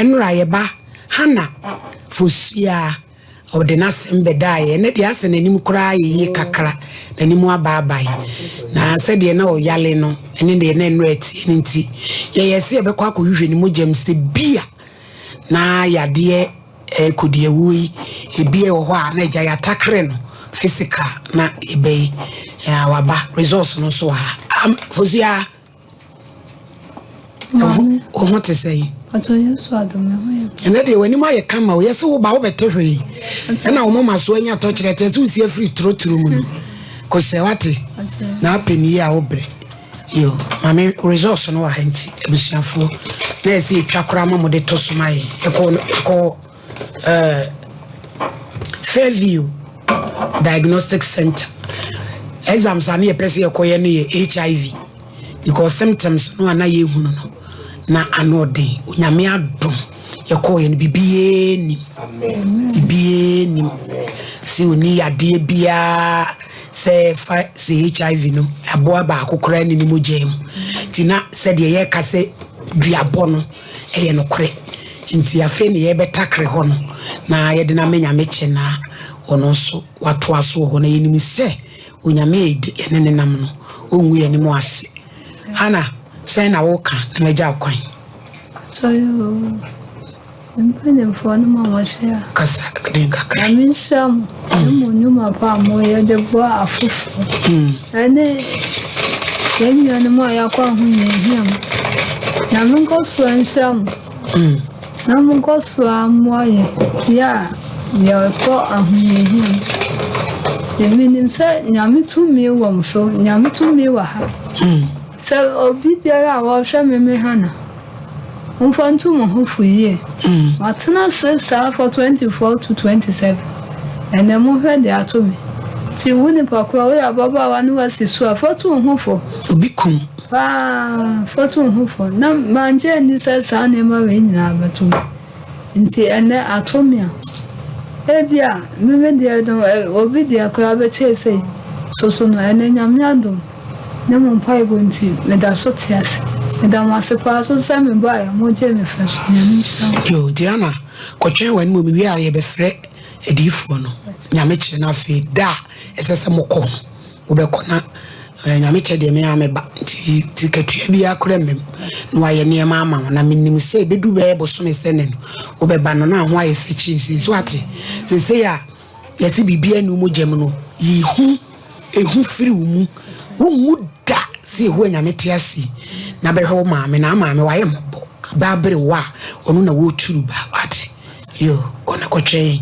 enra yeba hana fosia o de na sembe dae ne de ase nanim kura ye kakra nanim ababai na se de na o yale no ene de na enra ati nti ye yesi ebekwa akohwehwe ni mogem se bia na yade kodie wui ebie wo ho a na gya ya takre no physical na ebe ya waba resource no so ha fosia o ho te sei atoye so adome ho ya ene de wani ma ye kama wo yesi wo ba wo betehwe ena wo mama so anya to kirete so sie free troturo mu no ko se wate na apeni ya obre yo mame resource no wa hanti ebusiafo na esi twakora ma mo de to so mai ko Fairview Diagnostic Center exams ani epese yekoye no ye HIV because symptoms no ana ye hunu no na anode onyame adom yekoye no bibie ni bibie ni si oni ade bia se HIV no aboa ba akokora ni mogem tina se de ye kase duabo no eye no kore nti afi ne ye betakre ho no na ye de na menya meche na ono so wato aso ho na yenim se onyame ene nam no onwu ye ni mo ase ana say na wo ka na meja kwan toyo mpene mfano mama share kasa denga kra aminsham mo nyuma pa mo ye de bo afufu ene yenyo ne mo ya kwa hu ne hiam na munko so ansham na munko so amoye ya ko ahunye yeminim se nyame tumi wo mso nyame tumi wa ha se obi biara wo hwe meme hana umfantu mo hofuye matna se sa for 24 to 27 ene mo hwe de atomi ti wuni pakura we ababa wa no asisu afotu hofo obikum fotu hofo na manje ni se sa ne ma we nyina abatum nti ene atomia ebia meme de do obi de akura be chese so no ene nyame adom ne mo pai bonti me da so tias me da mo asepa so se me ba ya mo je me fresh nyame sha yo Diana ko twen wan mo mi wi are be frɛ edifuo no nyame kire na fe da esese mokɔ wo be kɔna nyame kire de me ameba ti katua bi akora mem no aye ne ma ama na menim se bedu be boso me sene no wo be ba no na ho aye fichi so ate se ya yesi bibia nu mo gem no yi hu ehu firi wo mu da se ho nyame te asi na be ho maame na maame wa ye mbo ba bere wa onu na wo churu ba ate yo kona ko twen